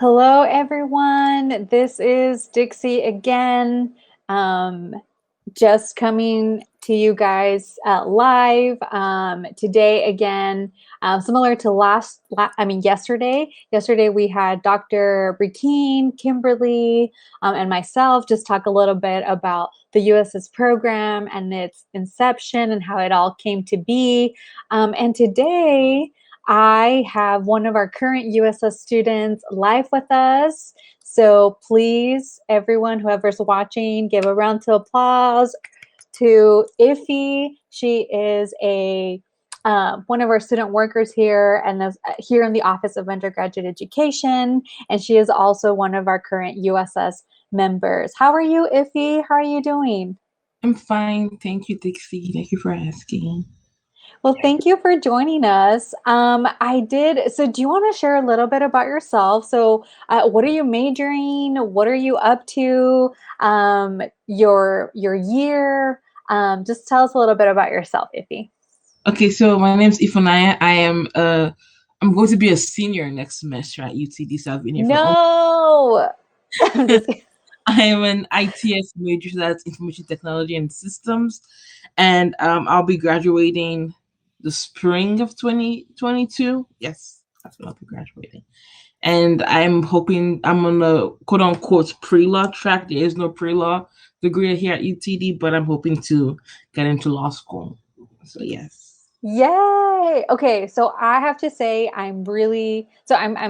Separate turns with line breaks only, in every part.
Hello, everyone. This is Dixie again. Um, just coming to you guys live today again. Similar to yesterday. Yesterday we had Dr. Britine, Kimberly, and myself just talk a little bit about the USS program and its inception and how it all came to be. And today I have one of our current USS students live with us. So please, everyone, whoever's watching, give a round of applause to Iffy. She is a one of our student workers here and here in the Office of Undergraduate Education, and she is also one of our current USS members. How are you, Iffy? How are you doing?
I'm fine. Thank you, Dixie. Thank you for asking.
Well, thank you for joining us. I did. So, do you want to share a little bit about yourself? So, what are you majoring? What are you up to? Your year. Just tell us a little bit about yourself, Iffy.
Okay, so my name's Ifunaya. I'm going to be a senior next semester at UTD, so I've been here for
No, I'm just.
I am an ITS major, so that's Information Technology and Systems, and I'll be graduating the spring of 2022. Yes, that's when I'll be graduating. And I'm hoping I'm on the quote unquote pre-law track. There is no pre-law degree here at UTD, but I'm hoping to get into law school. So yes.
Yay! Okay, so I have to say I'm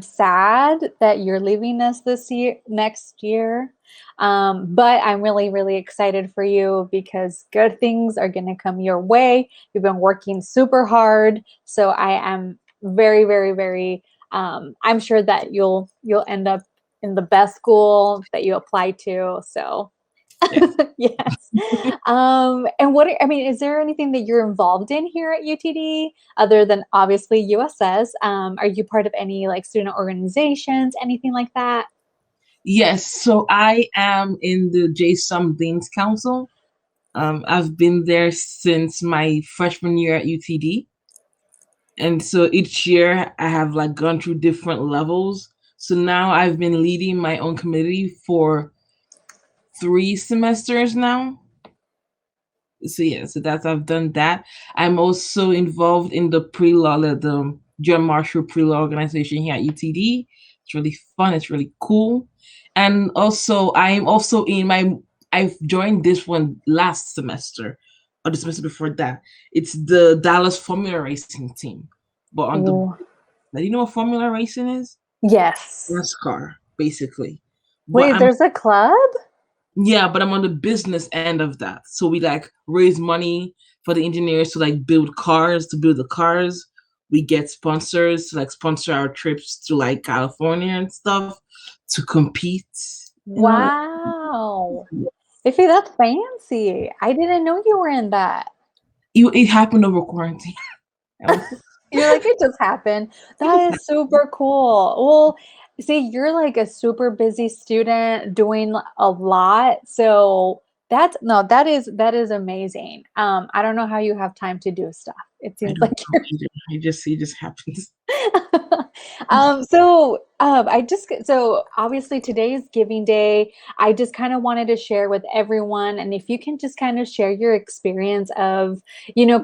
sad that you're leaving us this year next year. But I'm really excited for you because good things are going to come your way. You've been working super hard, so I am very I'm sure that you'll end up in the best school that you apply to. So
Yes.
yes. And I mean, is there anything that you're involved in here at UTD other than obviously USS? Are you part of any like student organizations, anything like that?
Yes. So I am in the J. Sum Dean's Council. I've been there since my freshman year at UTD. And so each year I have like gone through different levels. So now I've been leading my own committee for 3 semesters now. So yeah, so that's I've done that. I'm also involved in the pre-law, the John Marshall pre-law organization here at UTD. It's really fun. It's really cool. And also, I'm also in my. I've joined this one last semester, or the semester before that. It's the Dallas Formula Racing team, but on the.
Ooh.
Now, you know what Formula Racing is?
Yes.
NASCAR, basically. But
Wait,
I'm
there's a club?
Yeah, but I'm on the business end of that. So we like raise money for the engineers to like build cars, to build the cars. We get sponsors to like sponsor our trips to like California and stuff to compete. You know,
Wow. Iffy, that's fancy. I didn't know you were in that.
it happened over quarantine. I was
You're like, it just happened. That is super cool. Well, see, you're like a super busy student doing a lot. So that's no, that is amazing. I don't know how you have time to do stuff. It
I
seems
don't
like
know either. It just happens.
so obviously today is Giving Day. I just kind of wanted to share with everyone, and if you can just kind of share your experience of,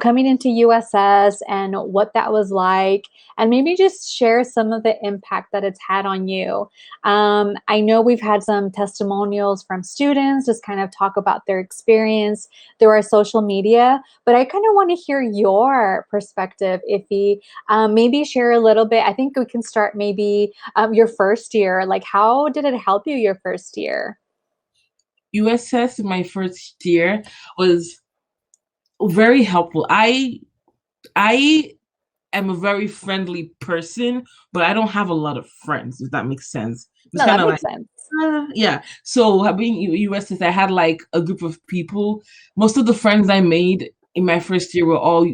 coming into USS and what that was like, and maybe just share some of the impact that it's had on you. I know we've had some testimonials from students, just kind of talk about their experience through our social media, but I kind of want to hear your perspective, Iffy. Maybe share a little bit. I think we can start maybe your first year. Like, how did it help you your first year?
USS in my first year was very helpful. I am a very friendly person, but I don't have a lot of friends, if that makes sense. It's
No,
kind
that
of like,
makes sense.
yeah. So being USS, I had like a group of people. Most of the friends I made in my first year were all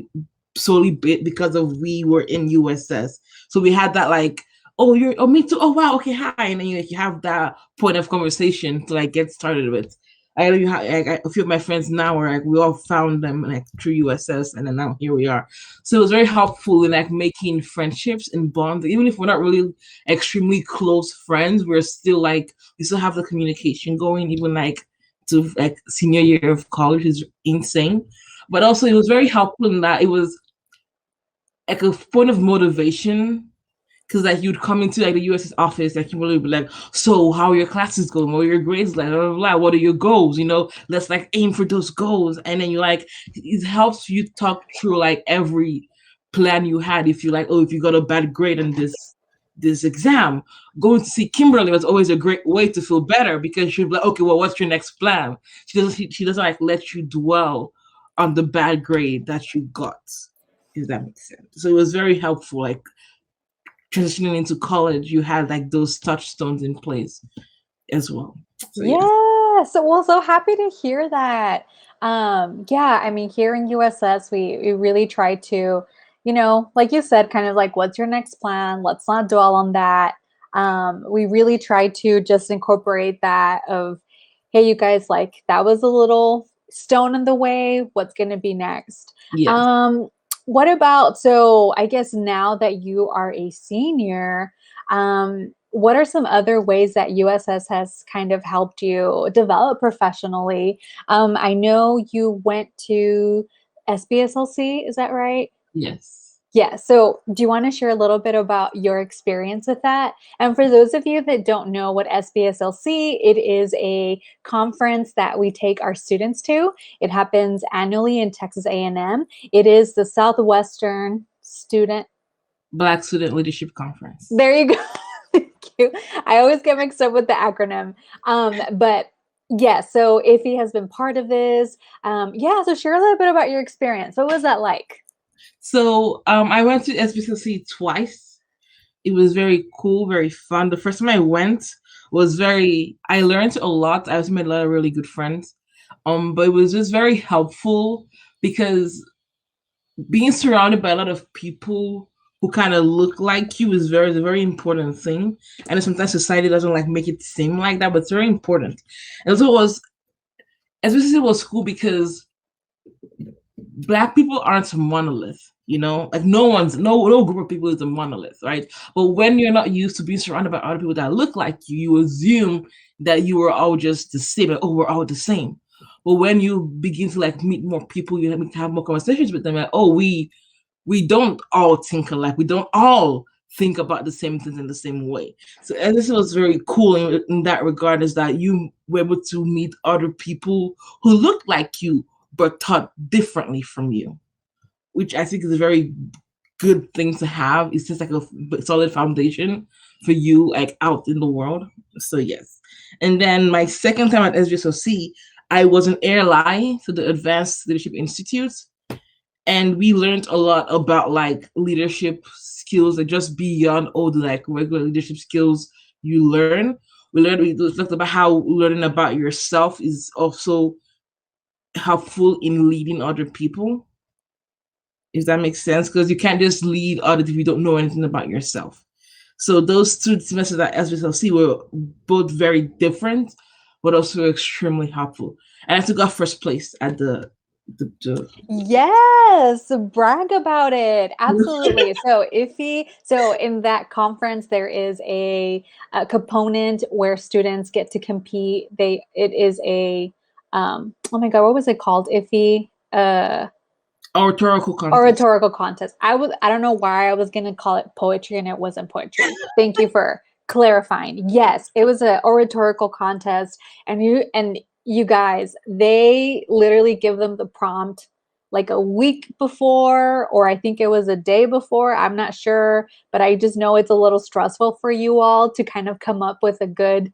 solely because of we were in USS. So we had that like, oh, you're, oh, me too. Oh, wow. Okay. Hi. And then you have that point of conversation to like get started with. A few of my friends now are like we all found them like through USS, and then now here we are. So it was very helpful in like making friendships and bonds. Even if we're not really extremely close friends, we're still like we still have the communication going, even like to like senior year of college is insane. But also it was very helpful in that it was like a point of motivation because like you'd come into like the US's office, like you really be like, so how are your classes going? What are your grades like? Blah, blah, blah. What are your goals? You know, let's like aim for those goals. And then you like it helps you talk through like every plan you had. If you like, oh, if you got a bad grade in this exam, going to see Kimberly was always a great way to feel better because she'd be like, okay, well, what's your next plan? She doesn't like let you dwell on the bad grade that you got. If that makes sense. So it was very helpful. Like transitioning into college, you had like those touchstones in place as well. So yes,
Yeah. So happy to hear that. Yeah, I mean, here in USS, we really try to, like you said, kind of like, what's your next plan? Let's not dwell on that. We really try to just incorporate that of, hey, you guys, like that was a little stone in the way. What's going to be next?
yes,
Um, what about, so I guess now that you are a senior, what are some other ways that USS has kind of helped you develop professionally? I know you went to SBSLC, is that right?
yes.
Yeah. So, do you want to share a little bit about your experience with that? And for those of you that don't know what SBSLC, it is a conference that we take our students to. It happens annually in Texas A&M. It is the Southwestern Student.
Black Student Leadership Conference.
There you go. Thank you. I always get mixed up with the acronym. But yeah, so Iffy has been part of this. Yeah, so share a little bit about your experience. What was that like?
So I went to SBCC twice. It was very cool, very fun. The first time I went was I learned a lot. I also made a lot of really good friends. But it was just very helpful because being surrounded by a lot of people who kind of look like you is a very important thing. And sometimes society doesn't like make it seem like that, but it's very important. And so it was, especially it was cool because Black people aren't a monolith. You know, like no group of people is a monolith, right? But when you're not used to being surrounded by other people that look like you assume that you are all just the same. Like, oh, we're all the same. But when you begin to like meet more people, you have more conversations with them. Like, oh, we don't all think alike. We don't all think about the same things in the same way. So and this was very cool in that regard, is that you were able to meet other people who looked like you but thought differently from you, which I think is a very good thing to have. It's just like a solid foundation for you like out in the world. So yes. And then my second time at SGSOC, I was an airline to the Advanced Leadership Institute, and we learned a lot about like leadership skills that just beyond all the like regular leadership skills you learn. We talked about how learning about yourself is also helpful in leading other people, if that makes sense, because you can't just lead others if you don't know anything about yourself. So those two semesters at SBSLC were both very different, but also extremely helpful. And I took got first place at the
Yes, brag about it. Absolutely. So in that conference, there is a component where students get to compete. It is oh my God, what was it called? Iffy.
oratorical contest.
Oratorical contest. I don't know why I was gonna call it poetry and it wasn't poetry. Thank you for clarifying. Yes, it was an oratorical contest, and you guys, they literally give them the prompt like a week before, or I think it was a day before. I'm not sure, but I just know it's a little stressful for you all to kind of come up with a good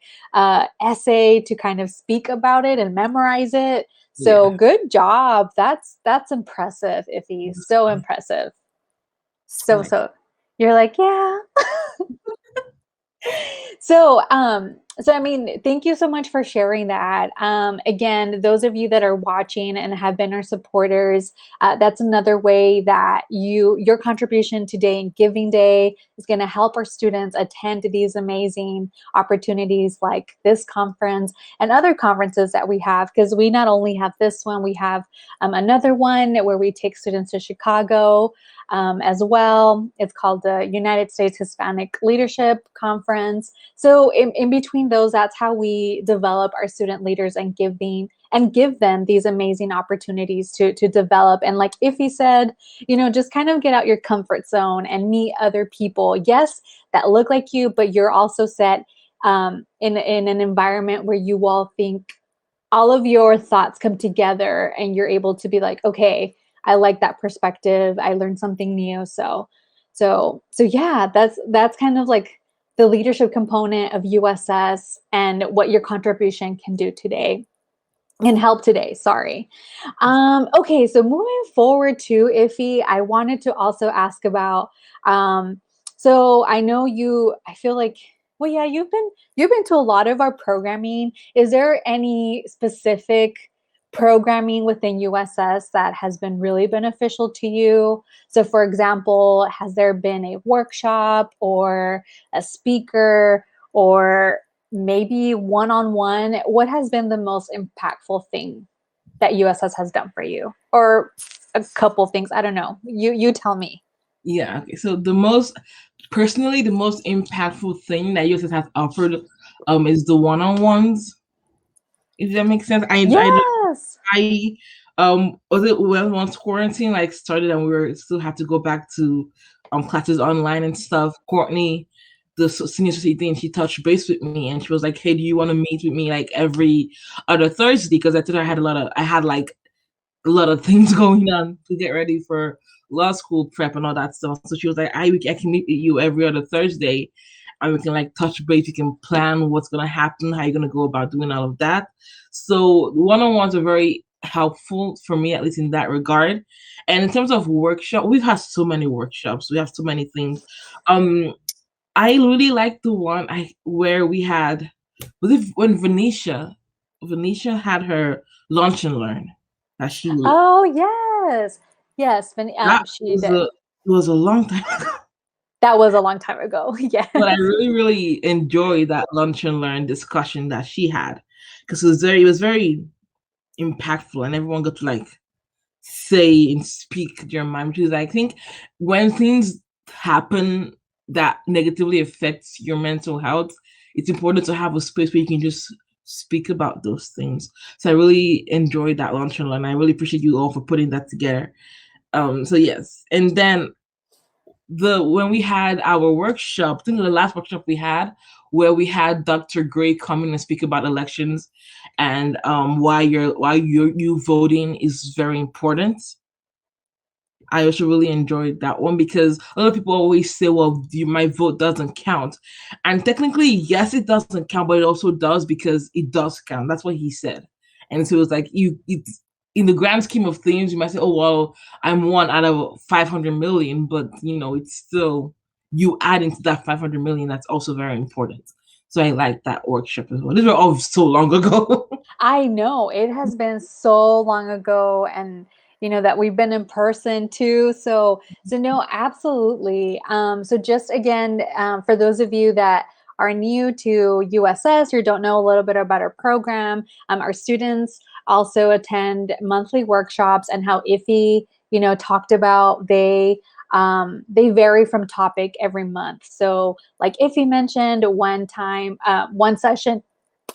essay to kind of speak about it and memorize it. So
Yeah.
good job. That's impressive, Iffy. So impressive. So
Like,
so you're like, yeah. So So, I mean, thank you so much for sharing that. Again, those of you that are watching and have been our supporters, that's another way that your contribution today in Giving Day is going to help our students attend to these amazing opportunities like this conference and other conferences that we have. Because we not only have this one, we have another one where we take students to Chicago as well. It's called the United States Hispanic Leadership Conference. So in between those, that's how we develop our student leaders and give them these amazing opportunities to develop. And like Iffy said, just kind of get out your comfort zone and meet other people. Yes, that look like you, but you're also set in an environment where you all think all of your thoughts come together and you're able to be like, okay, I like that perspective. I learned something new. So yeah, that's kind of like the leadership component of USS and what your contribution can do today and help today. Sorry. Okay, so moving forward to Iffy, I wanted to also ask about. So I know you. I feel like, well, yeah, you've been to a lot of our programming. Is there any specific programming within USS that has been really beneficial to you? So, for example, has there been a workshop or a speaker or maybe one-on-one? What has been the most impactful thing that USS has done for you? Or a couple things, I don't know. You tell me.
Yeah, okay. So the most impactful thing that USS has offered is the one-on-ones. If that makes sense.
Yes.
I was it once quarantine like started and we were still had to go back to classes online and stuff. Courtney, the senior society thing, she touched base with me and she was like, "Hey, do you want to meet with me like every other Thursday?" Because I told her I had like a lot of things going on to get ready for law school prep and all that stuff. So she was like, I can meet with you every other Thursday and we can like touch base, we can plan what's gonna happen, how you're gonna go about doing all of that. So one-on-ones are very helpful for me, at least in that regard. And in terms of workshop, we've had so many workshops, we have so many things. I really like the one I where we had was it when Venetia had her lunch and learn that
Oh, yes. Yes,
that
she did.
was a long time ago.
That was a long time ago.
But I
Yes.
really, really enjoyed that lunch and learn discussion that she had because it was very impactful and everyone got to like say and speak their mind, which is I think when things happen that negatively affects your mental health, it's important to have a space where you can just speak about those things. So I really enjoyed that lunch and learn. I really appreciate you all for putting that together. So yes. And then the when we had our workshop, I think the last workshop we had where we had Dr. Gray come in and speak about elections and why you voting is very important. I also really enjoyed that one because a lot of people always say, well, my vote doesn't count. And technically, yes, it doesn't count, but it also does because it does count. That's what he said. And so it was like, it's in the grand scheme of things, you might say, oh, well, I'm one out of 500 million, but it's still you add into that 500 million. That's also very important. So I like that workshop as well. These were all so long ago.
I know it has been so long ago, and that we've been in person too. So no, absolutely. So just again, for those of you that are new to USS or don't know a little bit about our program, our students also attend monthly workshops, and how Iffy, talked about they vary from topic every month. So like Iffy mentioned, one time, one session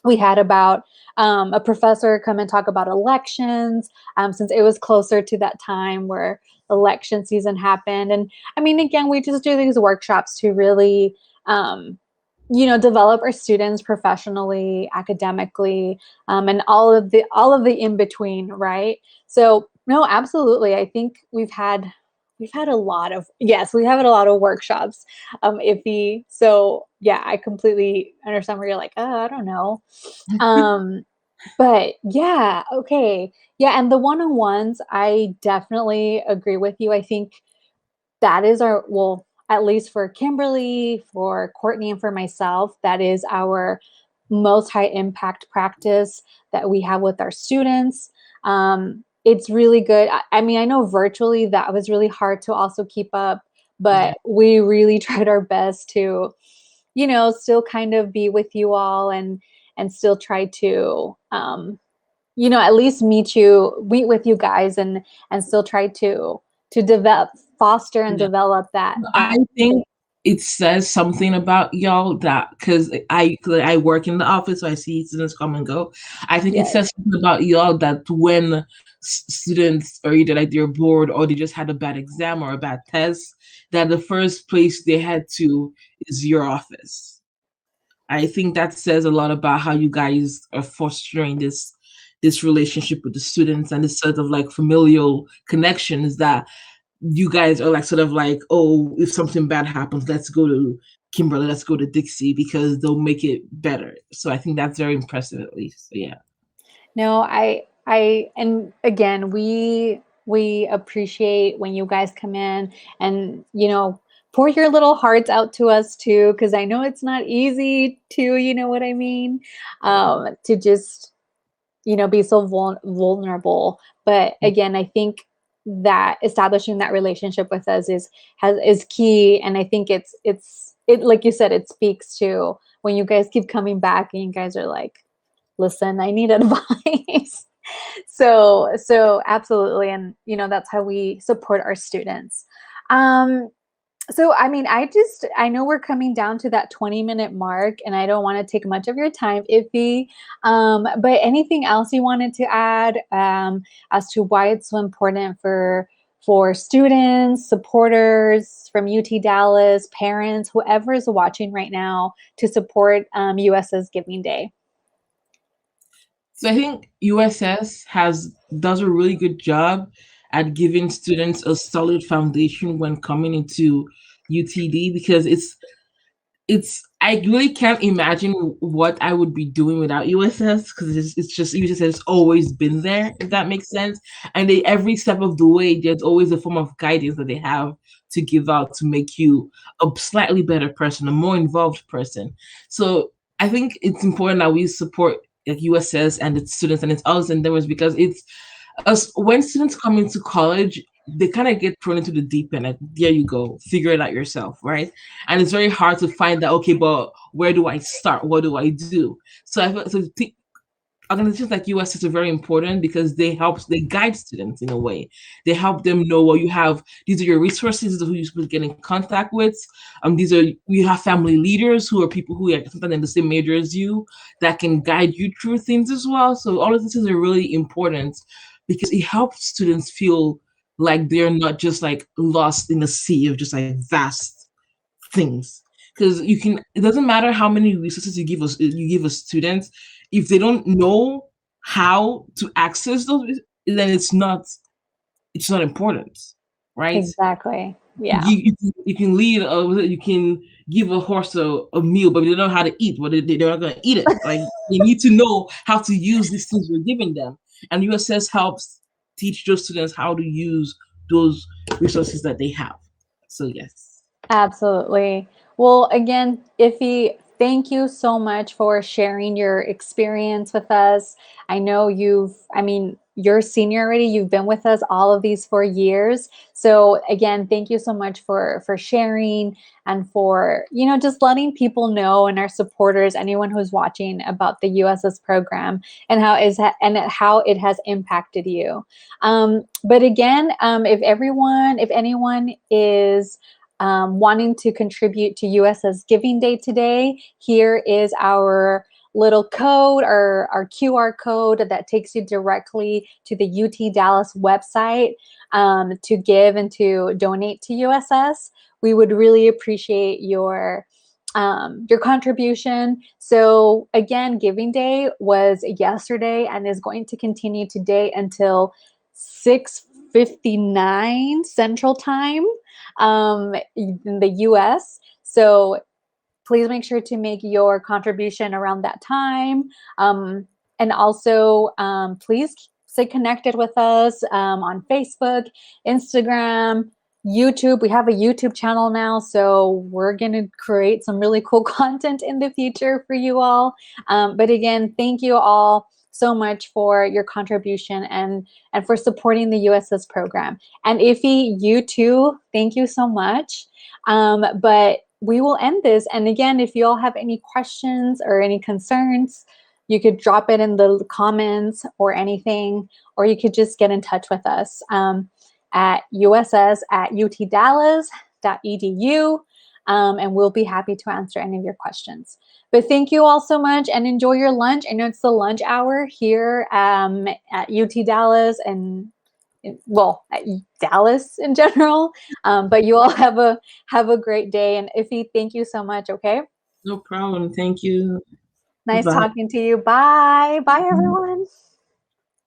we had about a professor come and talk about elections, since it was closer to that time where election season happened. And I mean, again, we just do these workshops to really, develop our students professionally, academically, and all of the in between, right? So no, absolutely. I think we've had a lot of, yes, we have a lot of workshops, Iffy. So yeah, I completely understand where you're like, oh, I don't know. Um, but yeah, okay. Yeah, and the one-on-ones, I definitely agree with you. I think that is well, at least for Kimberly, for Courtney, and for myself, that is our most high impact practice that we have with our students. It's really good. I mean, I know virtually that was really hard to also keep up,
Yeah.
but we really tried our best to, still kind of be with you all and still try to, at least meet with you guys and still try to develop, foster and
Yeah.
develop that.
I think it says something about y'all that because I work in the office, so I see students come and go. I think it
Yes.
says something about y'all that when students are either like they're bored or they just had a bad exam or a bad test, that the first place they head to is your office. I think that says a lot about how you guys are fostering this relationship with the students and this sort of like familial connections that you guys are like sort of like, oh, if something bad happens, let's go to Kimberly, let's go to Dixie because they'll make it better. So I think that's very impressive at least. So yeah.
No, and again, we appreciate when you guys come in and, pour your little hearts out to us too, because I know it's not easy to, you know what I mean, to just, be so vulnerable. But again, I think that establishing that relationship with us is key, and I think it like you said, it speaks to when you guys keep coming back and you guys are like, listen, I need advice. So absolutely. And that's how we support our students. um so I mean, I know we're coming down to that 20-minute mark, and I don't want to take much of your time, Iffy. But anything else you wanted to add, as to why it's so important for students, supporters from UT Dallas, parents, whoever is watching right now, to support USS Giving Day?
So I think USS has does a really good job at giving students a solid foundation when coming into UTD because it's I really can't imagine what I would be doing without USS because it's just USS has always been there, if that makes sense. And they every step of the way, there's always a form of guidance that they have to give out to make you a slightly better person, a more involved person. So I think it's important that we support like USS and its students and its other endeavors because it's us when students come into college, they kind of get thrown into the deep end. Like, there you go, figure it out yourself, right? And it's very hard to find that. Okay, but where do I start? What do I do? So I feel so. Organizations like USS are very important because they guide students in a way. They help them know what you have. These are your resources. These are who you're supposed to get in contact with. These are you have family leaders who are people who are sometimes in the same major as you that can guide you through things as well. So all of these things are really important because it helps students feel like they're not just like lost in a sea of just like vast things because you can it doesn't matter how many resources you give a student if they don't know how to access those then it's not important, right?
Exactly. Yeah.
You can lead you can give a horse a meal but they don't know how to eat but they're not going to eat it. Like they need to know how to use these things we're giving them, and USS helps teach those students how to use those resources that they have. So yes.
Absolutely. Well, again, Iffy, thank you so much for sharing your experience with us. I know I mean, you're senior already. You've been with us all of these 4 years. So again, thank you so much for sharing and for, just letting people know and our supporters, anyone who's watching, about the USS program and how it has impacted you. But again, if anyone is wanting to contribute to USS Giving Day today, here is our little code, our QR code that takes you directly to the UT Dallas website, to give and to donate to USS. We would really appreciate your contribution. So again, Giving Day was yesterday and is going to continue today until 6:59 Central Time, in the US. So please make sure to make your contribution around that time. And also, please stay connected with us on Facebook, Instagram. YouTube. We have a YouTube channel now, so we're going to create some really cool content in the future for you all. But again, thank you all so much for your contribution and for supporting the USS program. And Iffy, you too, thank you so much. But we will end this. And again, if you all have any questions or any concerns, you could drop it in the comments or anything, or you could just get in touch with us at uss@utdallas.edu, and we'll be happy to answer any of your questions. But thank you all so much, and enjoy your lunch. I know it's the lunch hour here at UT Dallas and well, at Dallas in general. But you all have a great day. And Iffy, thank you so much. Okay.
No problem. Thank you.
Nice
Bye.
talking to you. Bye. Bye, everyone.